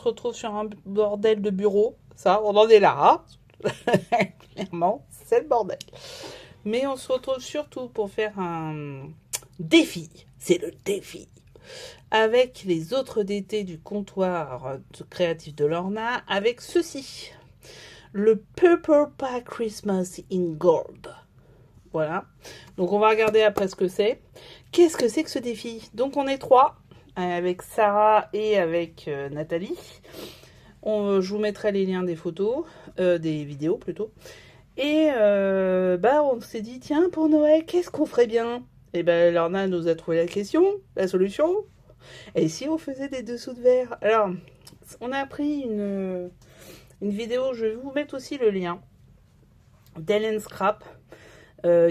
retrouve sur un bordel de bureau. Ça, on en est là, hein. Clairement, c'est le bordel. Mais on se retrouve surtout pour faire un défi. C'est le défi. Avec les autres DT du comptoir créatif de Lorna, avec ceci. Le Purple Pack Christmas in Gold. Voilà. Donc on va regarder après ce que c'est. Qu'est-ce que c'est que ce défi? Donc on est 3, avec Sarah et avec Nathalie. Je vous mettrai les liens des photos, des vidéos plutôt. Et on s'est dit, tiens, pour Noël, qu'est-ce qu'on ferait bien? Et Lorna nous a trouvé la solution. Et si on faisait des dessous de verre? Alors, on a pris une vidéo, je vais vous mettre aussi le lien, d'Ellen Scrap,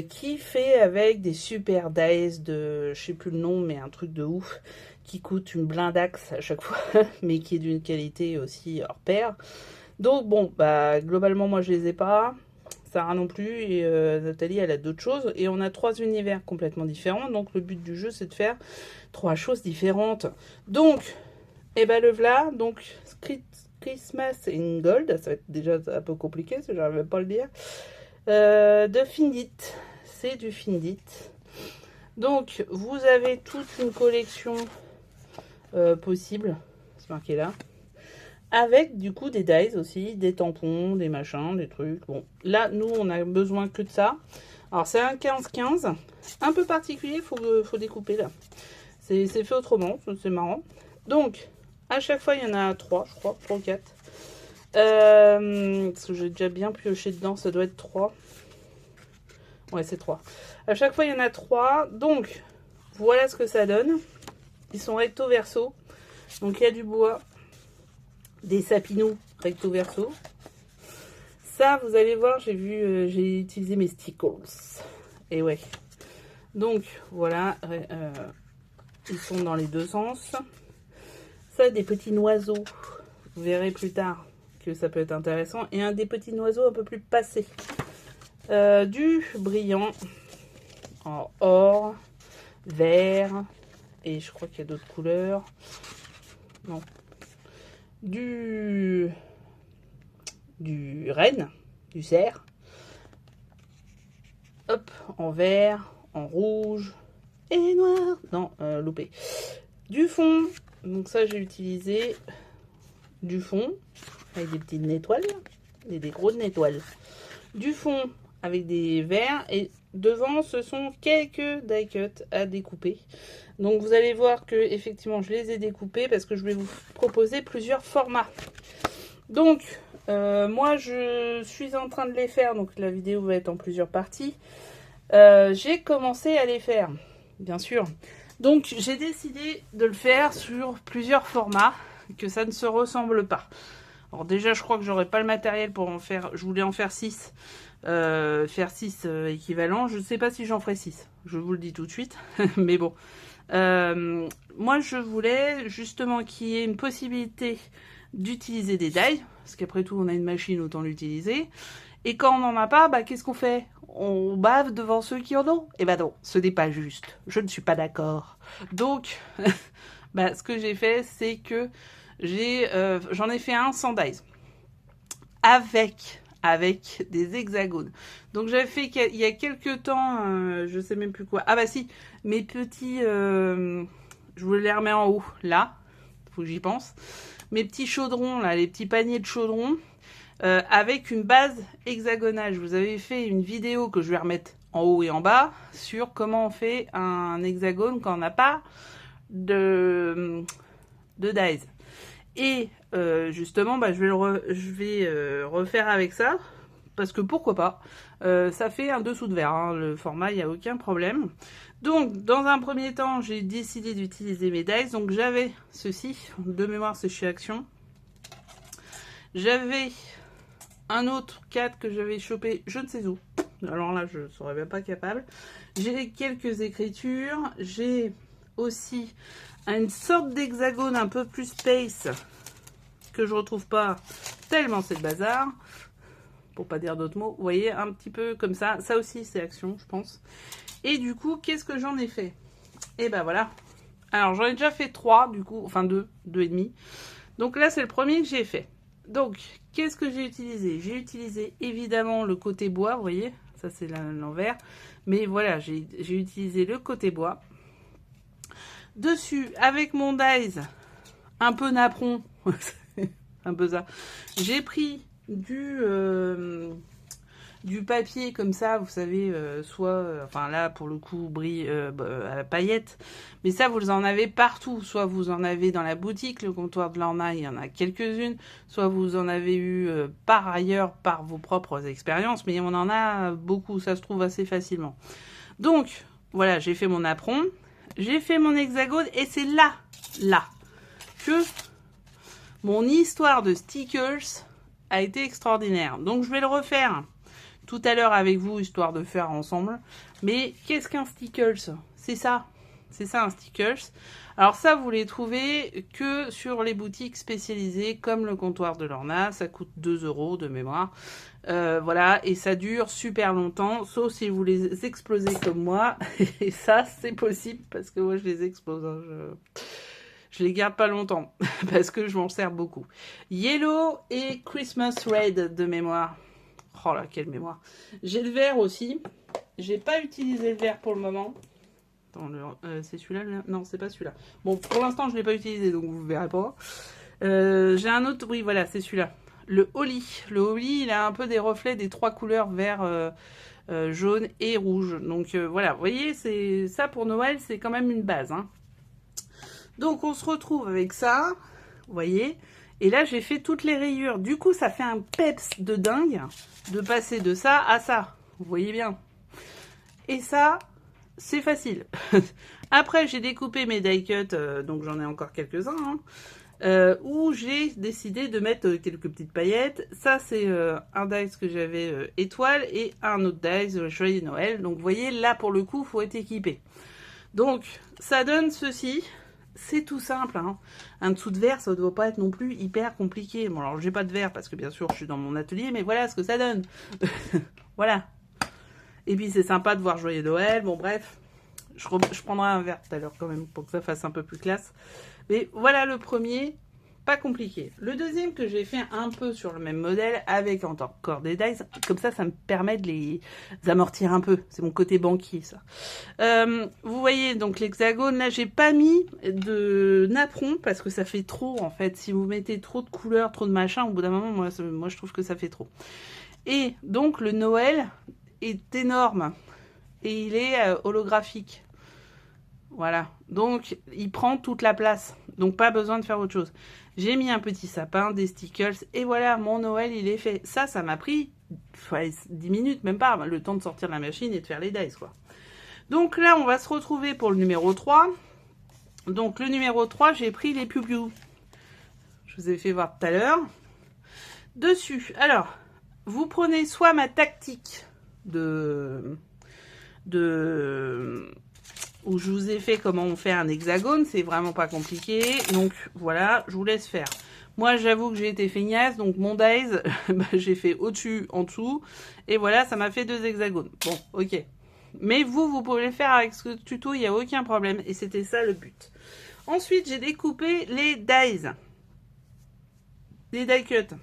qui fait avec des super dies de, je sais plus le nom, mais un truc de ouf, qui coûte une blindaxe à chaque fois, mais qui est d'une qualité aussi hors pair. Donc bon, globalement moi je les ai pas, Sarah non plus, et Nathalie elle a d'autres choses, et on a 3 univers complètement différents, donc le but du jeu c'est de faire 3 choses différentes. Donc, le voilà, donc Christmas in Gold, ça va être déjà un peu compliqué, si j'arrive pas à le dire. De Findit, c'est du Findit. Donc vous avez toute une collection possible, c'est marqué là, avec du coup des dies aussi, des tampons, des machins, des trucs. Bon, là nous on a besoin que de ça. Alors c'est un 15-15, un peu particulier, faut découper là. C'est fait autrement, c'est marrant. Donc à chaque fois il y en a 3, je crois, 3 ou 4. Parce que j'ai déjà bien pioché dedans, ça doit être 3. Ouais, c'est 3. À chaque fois, il y en a 3. Donc, voilà ce que ça donne. Ils sont recto verso. Donc, il y a du bois, des sapinous recto verso. Ça, vous allez voir, j'ai utilisé mes stickers. Et ouais. Donc, voilà. Ils sont dans les deux sens. Ça, des petits noiseaux. Vous verrez plus tard que ça peut être intéressant. Et des petits noiseaux un peu plus passés. Du brillant en or, vert, et je crois qu'il y a d'autres couleurs. Non. Du renne, du cerf. Hop, en vert, en rouge et noir. Non, loupé. Du fond. Donc ça, j'ai utilisé du fond avec des petites étoiles et des grosses étoiles. Du fond avec des verts, et devant ce sont quelques die cuts à découper. Donc vous allez voir que effectivement je les ai découpés parce que je vais vous proposer plusieurs formats. Donc moi je suis en train de les faire, donc la vidéo va être en plusieurs parties. J'ai commencé à les faire, bien sûr. Donc j'ai décidé de le faire sur plusieurs formats, que ça ne se ressemble pas. Alors déjà je crois que j'aurai pas le matériel pour en faire, je voulais en faire 6. Faire 6 équivalents, je ne sais pas si j'en ferai 6, je vous le dis tout de suite, mais bon. Moi je voulais justement qu'il y ait une possibilité d'utiliser des dies, parce qu'après tout on a une machine, autant l'utiliser. Et quand on n'en a pas, qu'est-ce qu'on fait? On bave devant ceux qui en ont? Eh non, ce n'est pas juste, je ne suis pas d'accord. Donc, ce que j'ai fait, c'est que j'en ai fait un sans dies, avec des hexagones. Donc j'avais fait il y a quelques temps, je sais même plus quoi. Ah si, mes petits, je voulais les remettre en haut, là, faut que j'y pense. Mes petits chaudrons, là, les petits paniers de chaudrons, avec une base hexagonale. Je vous avais fait une vidéo que je vais remettre en haut et en bas, sur comment on fait un hexagone quand on n'a pas de dies. Et justement, je vais refaire avec ça, parce que pourquoi pas. Ça fait un dessous de verre, hein, le format, il n'y a aucun problème. Donc, dans un premier temps, j'ai décidé d'utiliser mes dies. Donc, j'avais ceci, de mémoire, c'est chez Action. J'avais un autre 4 que j'avais chopé, je ne sais où. Alors là, je ne serais même pas capable. J'ai quelques écritures. J'ai aussi une sorte d'hexagone un peu plus space, que je retrouve pas tellement c'est le bazar, pour pas dire d'autres mots. Vous voyez, un petit peu comme ça. Ça aussi, c'est Action, je pense. Et du coup, qu'est-ce que j'en ai fait? Et voilà. Alors, j'en ai déjà fait 3, du coup, enfin 2 et demi. Donc là, c'est le premier que j'ai fait. Donc, qu'est-ce que j'ai utilisé? J'ai utilisé évidemment le côté bois, vous voyez, ça c'est l'envers. Mais voilà, j'ai utilisé le côté bois. Dessus, avec mon dies, un peu napperon, un peu ça, j'ai pris du papier comme ça, vous savez, enfin là pour le coup brille à la paillette, mais ça vous en avez partout, soit vous en avez dans la boutique, le comptoir de Lorna, il y en a quelques-unes, soit vous en avez eu par ailleurs par vos propres expériences, mais on en a beaucoup, ça se trouve assez facilement. Donc voilà, j'ai fait mon apron, j'ai fait mon hexagone et c'est là que mon histoire de stickers a été extraordinaire. Donc je vais le refaire tout à l'heure avec vous, histoire de faire ensemble. Mais qu'est-ce qu'un stickers? C'est ça. C'est ça un stickers. Alors ça, vous les trouvez que sur les boutiques spécialisées comme le comptoir de Lorna. Ça coûte 2 € de mémoire. Voilà, et ça dure super longtemps, sauf si vous les explosez comme moi. Et ça, c'est possible parce que moi, je les explose. Hein, je les garde pas longtemps parce que je m'en sers beaucoup. Yellow et Christmas Red de mémoire. Oh là, quelle mémoire. J'ai le vert aussi. J'ai pas utilisé le vert pour le moment. Attends, c'est celui-là? Non, c'est pas celui-là. Bon, pour l'instant, je l'ai pas utilisé, donc vous verrez pas. J'ai un autre, oui, voilà, c'est celui-là. Le Holly. Le Holly, il a un peu des reflets des 3 couleurs vert, jaune et rouge. Donc voilà, vous voyez, c'est ça pour Noël, c'est quand même une base. Hein. Donc on se retrouve avec ça, vous voyez. Et là, j'ai fait toutes les rayures. Du coup, ça fait un peps de dingue de passer de ça à ça. Vous voyez bien. Et ça, c'est facile. Après, j'ai découpé mes die cuts, donc j'en ai encore quelques-uns, hein, où j'ai décidé de mettre quelques petites paillettes. Ça, c'est un dies que j'avais étoile et un autre dies Joyeux Noël. Donc, vous voyez, là, pour le coup, il faut être équipé. Donc, ça donne ceci. C'est tout simple, hein. Un dessous de verre, ça ne doit pas être non plus hyper compliqué. Bon, alors j'ai pas de verre parce que bien sûr je suis dans mon atelier, mais voilà ce que ça donne. Voilà. Et puis c'est sympa de voir Joyeux Noël. Bon, bref, je prendrai un verre tout à l'heure quand même pour que ça fasse un peu plus classe. Mais voilà le premier, pas compliqué. Le deuxième que j'ai fait un peu sur le même modèle avec encore des dies, comme ça me permet de les amortir un peu. C'est mon côté banquier, ça. Vous voyez donc l'hexagone, là j'ai pas mis de napperon parce que ça fait trop en fait. Si vous mettez trop de couleurs, trop de machin, au bout d'un moment, moi je trouve que ça fait trop. Et donc le Noël est énorme et il est holographique. Voilà, donc il prend toute la place, donc pas besoin de faire autre chose. J'ai mis un petit sapin, des stickers, et voilà, mon Noël, il est fait. Ça m'a pris 10 minutes, même pas, le temps de sortir de la machine et de faire les dies, quoi. Donc là, on va se retrouver pour le numéro 3. Donc le numéro 3, j'ai pris les Piu-Piu. Je vous ai fait voir tout à l'heure. Dessus, alors, vous prenez soit ma tactique où je vous ai fait comment on fait un hexagone, c'est vraiment pas compliqué, donc voilà, je vous laisse faire. Moi, j'avoue que j'ai été feignasse, donc mon dies, j'ai fait au-dessus, en dessous, et voilà, ça m'a fait 2 hexagones. Bon, ok. Mais vous pouvez le faire avec ce tuto, il n'y a aucun problème, et c'était ça le but. Ensuite, j'ai découpé les dies. Les die cuts.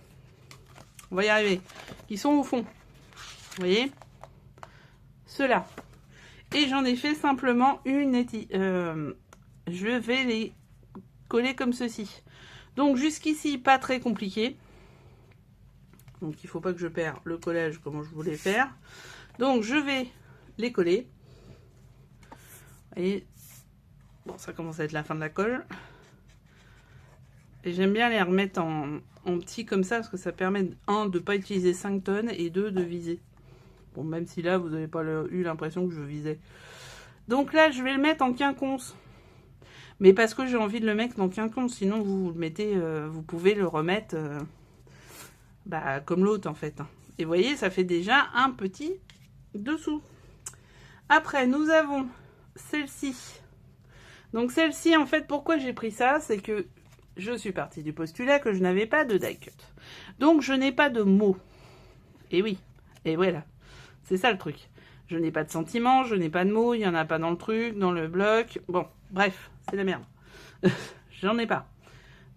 On va y arriver. Qui sont au fond. Vous voyez? Ceux-là. Et j'en ai fait simplement une je vais les coller comme ceci. Donc jusqu'ici, pas très compliqué. Donc il ne faut pas que je perde le collage comme je voulais faire. Donc je vais les coller. Vous voyez, bon, ça commence à être la fin de la colle. Et j'aime bien les remettre en petit comme ça, parce que ça permet, un, de ne pas utiliser 5 tonnes, et 2, de viser. Bon, même si là, vous n'avez pas eu l'impression que je visais. Donc là, je vais le mettre en quinconce. Mais parce que j'ai envie de le mettre en quinconce. Sinon, vous le mettez, vous pouvez le remettre comme l'autre, en fait. Et vous voyez, ça fait déjà un petit dessous. Après, nous avons celle-ci. Donc celle-ci, en fait, pourquoi j'ai pris ça? C'est que je suis partie du postulat que je n'avais pas de die cut. Donc, je n'ai pas de mots. Et oui, et voilà. C'est ça le truc. Je n'ai pas de sentiments, je n'ai pas de mots, il n'y en a pas dans le truc, dans le bloc. Bon, bref, c'est la merde. J'en ai pas.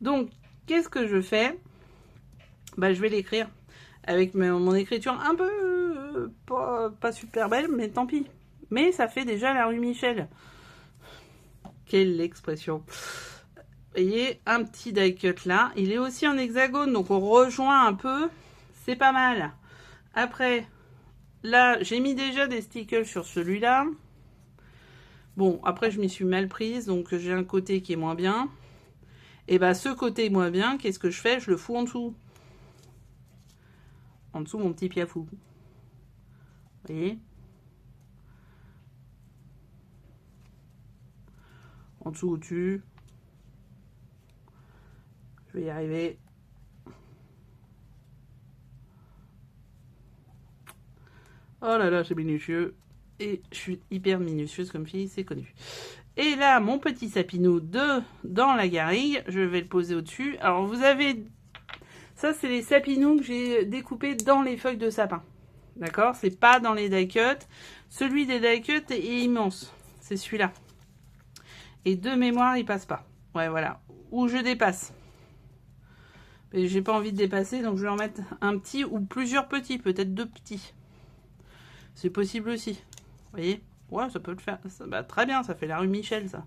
Donc, qu'est-ce que je fais? Bah, je vais l'écrire avec mon écriture un peu pas super belle, mais tant pis. Mais ça fait déjà la rue Michel. Quelle expression. Vous voyez, un petit die cut là. Il est aussi en hexagone, donc on rejoint un peu. C'est pas mal. Après, là, j'ai mis déjà des stickers sur celui-là. Bon, après, je m'y suis mal prise, donc j'ai un côté qui est moins bien. Et bah, ce côté moins bien, qu'est-ce que je fais? Je le fous en dessous. En dessous, mon petit piafou. Vous voyez? En dessous, au-dessus. Je vais y arriver. Oh là là, c'est minutieux. Et je suis hyper minutieuse comme fille, c'est connu. Et là, mon petit sapinot dans la garrigue, je vais le poser au-dessus. Alors, vous avez... Ça, c'est les sapinous que j'ai découpés dans les feuilles de sapin. D'accord? C'est pas dans les die cut. Celui des die cut est immense. C'est celui-là. Et de mémoire, il passe pas. Ouais, voilà. Ou je dépasse. Mais j'ai pas envie de dépasser, donc je vais en mettre un petit ou plusieurs petits. Peut-être 2 petits. C'est possible aussi. Vous voyez? Ouais, ça peut le faire. Ça, bah, très bien, ça fait la rue Michel, ça.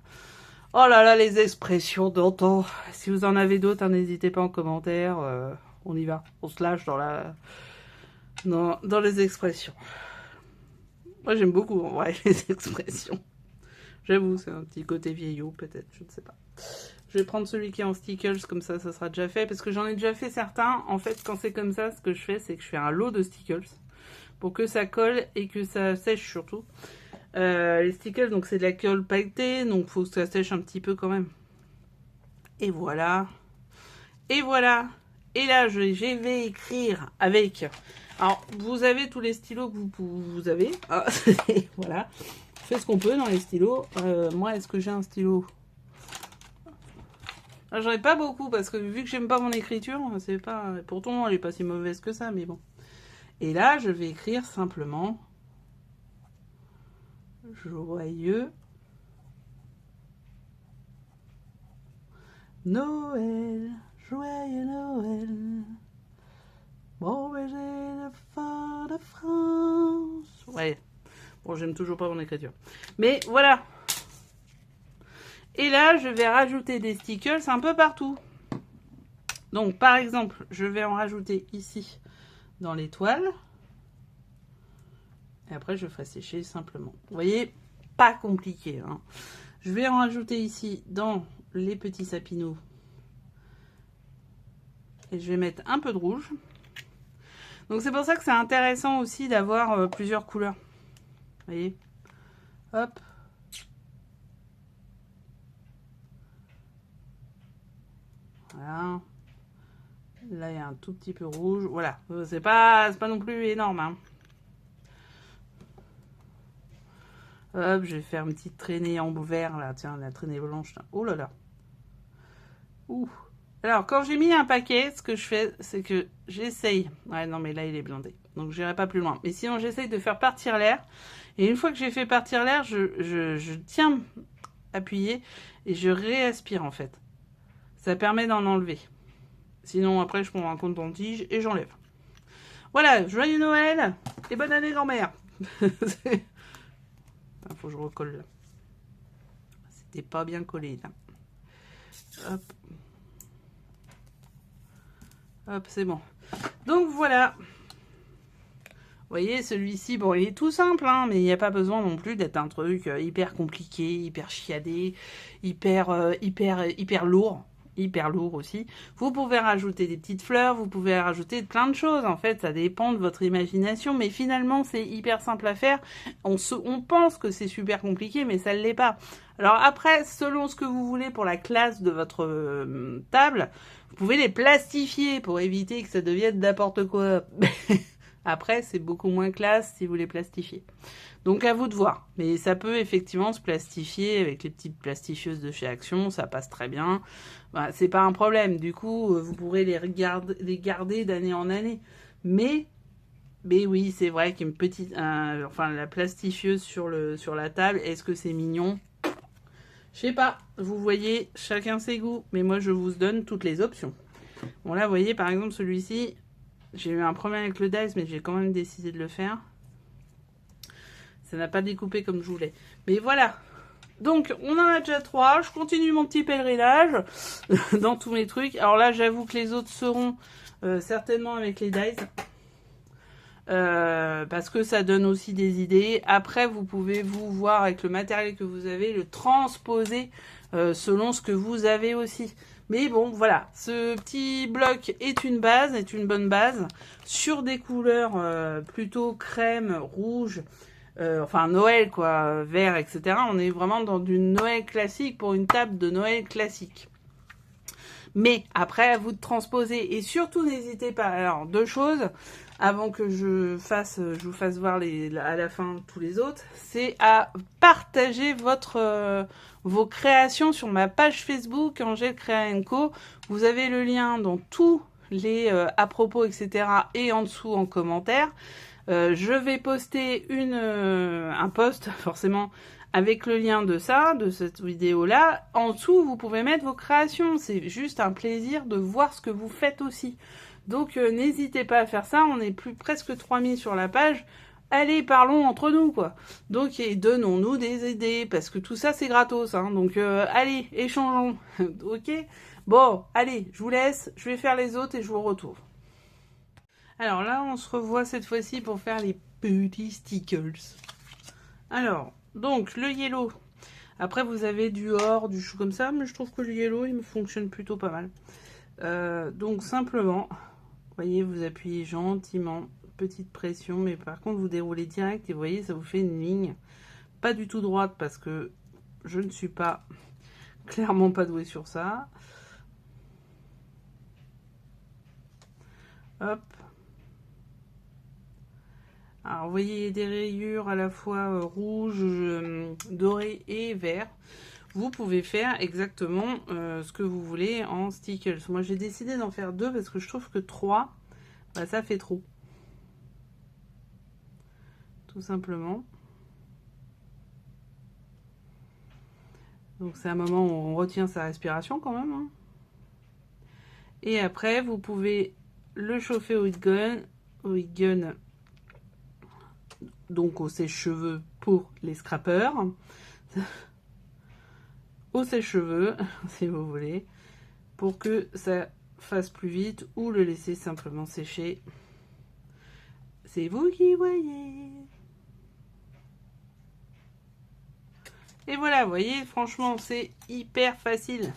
Oh là là, les expressions d'antan. Si vous en avez d'autres, hein, n'hésitez pas en commentaire. On y va. On se lâche dans les expressions. Moi, j'aime beaucoup, en vrai, les expressions. J'avoue, c'est un petit côté vieillot, peut-être. Je ne sais pas. Je vais prendre celui qui est en stickers, comme ça sera déjà fait. Parce que j'en ai déjà fait certains. En fait, quand c'est comme ça, ce que je fais, c'est que je fais un lot de stickers. Pour que ça colle et que ça sèche surtout. Les stickers, donc c'est de la colle pailletée, donc il faut que ça sèche un petit peu quand même. Et voilà. Et voilà. Et là, je vais écrire avec... Alors, vous avez tous les stylos que vous avez. Ah, voilà. On fait ce qu'on peut dans les stylos. Moi, est-ce que j'ai un stylo? J'en ai pas beaucoup parce que vu que j'aime pas mon écriture, c'est pas... Pourtant, elle est pas si mauvaise que ça, mais bon. Et là, je vais écrire simplement joyeux Noël, joyeux Noël, bon berger de Fort de France. Ouais, bon, j'aime toujours pas mon écriture. Mais voilà. Et là, je vais rajouter des stickers un peu partout. Donc, par exemple, je vais en rajouter ici dans l'étoile. Et après, je ferai sécher simplement. Vous voyez, pas compliqué. Hein. Je vais en rajouter ici dans les petits sapinous. Et je vais mettre un peu de rouge. Donc, c'est pour ça que c'est intéressant aussi d'avoir plusieurs couleurs. Vous voyez? Hop. Voilà. Là, il y a un tout petit peu rouge. Voilà. C'est pas non plus énorme. Hein. Hop, je vais faire une petite traînée en vert, là. Tiens, la traînée blanche. Là. Oh là là. Ouh. Alors, quand j'ai mis un paquet, ce que je fais, c'est que j'essaye... Ouais, non, mais là, il est blindé. Donc, je n'irai pas plus loin. Mais sinon, j'essaye de faire partir l'air. Et une fois que j'ai fait partir l'air, je tiens appuyé et je réaspire, en fait. Ça permet d'en enlever. Sinon, après, je prends un coton-tige et j'enlève. Voilà, joyeux Noël et bonne année, grand-mère. Faut que je recolle là. C'était pas bien collé là. Hop. Hop, c'est bon. Donc voilà. Vous voyez, celui-ci, bon, il est tout simple, hein, mais il n'y a pas besoin non plus d'être un truc hyper compliqué, hyper chiadé, hyper lourd. Hyper lourd aussi. Vous pouvez rajouter des petites fleurs, vous pouvez rajouter plein de choses. En fait, ça dépend de votre imagination, mais finalement, c'est hyper simple à faire. On pense que c'est super compliqué, mais ça ne l'est pas. Alors après, selon ce que vous voulez pour la classe de votre table, vous pouvez les plastifier pour éviter que ça devienne n'importe quoi. Après, c'est beaucoup moins classe si vous les plastifiez. Donc à vous de voir. Mais ça peut effectivement se plastifier avec les petites plastifieuses de chez Action, ça passe très bien. Bah, c'est pas un problème. Du coup, vous pourrez les garder d'année en année. Mais oui, c'est vrai qu'il y a une petite... enfin, la plastifieuse sur la table, est-ce que c'est mignon? Je sais pas. Vous voyez, chacun ses goûts. Mais moi, je vous donne toutes les options. Bon là, vous voyez, par exemple, celui-ci, j'ai eu un problème avec le dice, mais j'ai quand même décidé de le faire. Ça n'a pas découpé comme je voulais. Mais voilà. Donc, on en a déjà 3. Je continue mon petit pèlerinage dans tous mes trucs. Alors là, j'avoue que les autres seront certainement avec les dice. Parce que ça donne aussi des idées. Après, vous pouvez vous voir avec le matériel que vous avez, le transposer selon ce que vous avez aussi. Mais bon, voilà, ce petit bloc est une base, est une bonne base, sur des couleurs plutôt crème, rouge, enfin Noël quoi, vert, etc. On est vraiment dans du Noël classique pour une table de Noël classique. Mais après, à vous de transposer. Et surtout, n'hésitez pas. Alors, 2 choses avant que je vous fasse voir à la fin tous les autres. C'est à partager vos créations sur ma page Facebook, Angèle Créa & Co. Vous avez le lien dans tous les à propos, etc. et en dessous en commentaire. Je vais poster un post, forcément, avec le lien de cette vidéo-là. En dessous, vous pouvez mettre vos créations. C'est juste un plaisir de voir ce que vous faites aussi. Donc, n'hésitez pas à faire ça. On est presque 3000 sur la page. Allez, parlons entre nous, quoi. Donc, et donnons-nous des idées, parce que tout ça, c'est gratos. Hein. Donc, allez, échangeons. Ok? Bon, allez, je vous laisse. Je vais faire les autres et je vous retrouve. Alors là, on se revoit cette fois-ci pour faire les petits stickers. Alors, donc, le yellow. Après, vous avez du or, du chou comme ça, mais je trouve que le yellow, il me fonctionne plutôt pas mal. Donc, simplement, vous voyez, vous appuyez gentiment, petite pression, mais par contre, vous déroulez direct et vous voyez, ça vous fait une ligne pas du tout droite parce que je ne suis clairement pas douée sur ça. Hop. Alors, vous voyez des rayures à la fois rouge, doré et vert. Vous pouvez faire exactement ce que vous voulez en stickers. Moi, j'ai décidé d'en faire 2 parce que je trouve que 3, bah, ça fait trop. Tout simplement. Donc, c'est un moment où on retient sa respiration quand même. Hein. Et après, vous pouvez le chauffer au heat gun, donc au sèche-cheveux pour les scrappers. Au sèche-cheveux, si vous voulez, pour que ça fasse plus vite ou le laisser simplement sécher. C'est vous qui voyez. Et voilà, vous voyez, franchement, c'est hyper facile.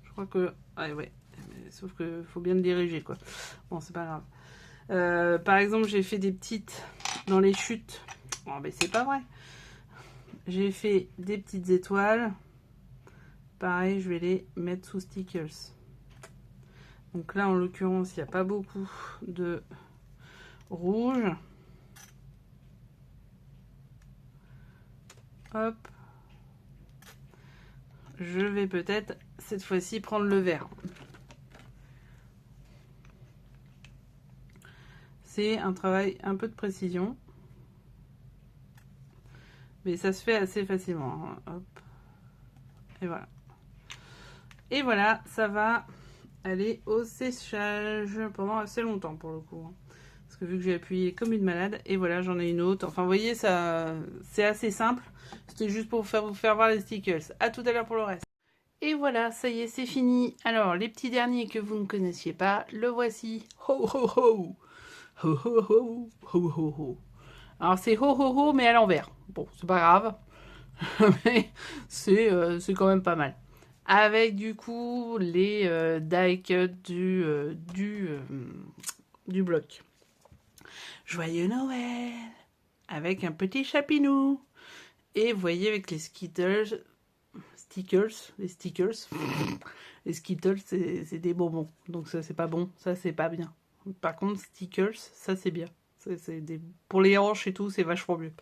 Je crois que... Ah ouais, sauf que faut bien le diriger, quoi. Bon, c'est pas grave. Par exemple, j'ai fait des petites dans les chutes. Bon, mais c'est pas vrai. J'ai fait des petites étoiles. Pareil, je vais les mettre sous stickers. Donc là, en l'occurrence, il n'y a pas beaucoup de rouge. Hop. Je vais peut-être, cette fois-ci, prendre le vert. C'est un travail un peu de précision. Mais ça se fait assez facilement. Hein. Hop. Et voilà. Et voilà, ça va aller au séchage pendant assez longtemps pour le coup. Parce que vu que j'ai appuyé comme une malade, et voilà, j'en ai une autre. Enfin, vous voyez, ça, c'est assez simple. C'était juste pour vous faire voir les stickers. À tout à l'heure pour le reste. Et voilà, ça y est, c'est fini. Alors, les petits derniers que vous ne connaissiez pas, le voici. Ho ho ho! Ho ho ho! Ho ho ho! Alors, c'est ho ho ho, mais à l'envers. Bon, c'est pas grave. Mais c'est quand même pas mal. Avec du coup les die cut du bloc. Joyeux Noël! Avec un petit chapinou. Et vous voyez avec les stickers, les Skittles, c'est des bonbons. Donc ça, c'est pas bon. Ça, c'est pas bien. Par contre, stickers, ça, c'est bien. Pour les hanches et tout, c'est vachement mieux.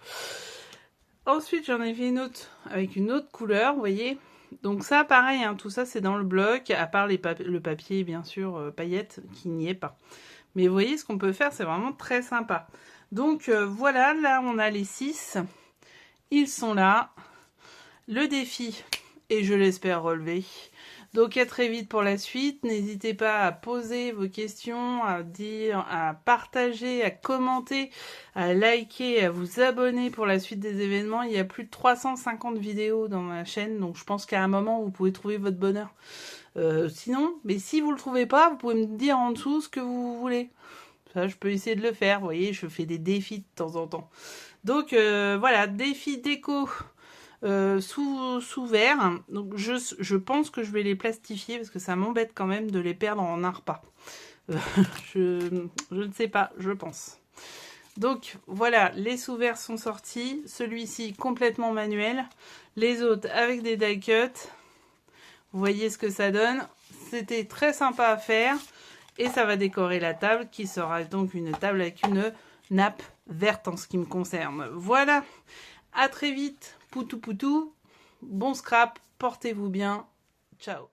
Ensuite, j'en ai fait une autre avec une autre couleur, vous voyez. Donc ça, pareil, hein, tout ça, c'est dans le bloc, à part le papier, bien sûr, paillettes, qui n'y est pas. Mais vous voyez, ce qu'on peut faire, c'est vraiment très sympa. Donc voilà, là, on a les 6. Ils sont là. Le défi, et je l'espère relevé, Donc à très vite pour la suite. N'hésitez pas à poser vos questions, à dire, à partager, à commenter, à liker, à vous abonner pour la suite des événements. Il y a plus de 350 vidéos dans ma chaîne, donc je pense qu'à un moment vous pouvez trouver votre bonheur. Sinon, mais si vous le trouvez pas, vous pouvez me dire en dessous ce que vous voulez. Ça, je peux essayer de le faire. Vous voyez, je fais des défis de temps en temps. Donc voilà, défi déco sous verre. Donc je pense que je vais les plastifier parce que ça m'embête quand même de les perdre en un repas. Je ne sais pas, je pense. Donc voilà, les sous-verres sont sortis. Celui-ci complètement manuel. Les autres avec des die cuts. Vous voyez ce que ça donne. C'était très sympa à faire. Et ça va décorer la table qui sera donc une table avec une nappe verte en ce qui me concerne. Voilà, à très vite, poutou poutou, bon scrap, portez-vous bien, ciao.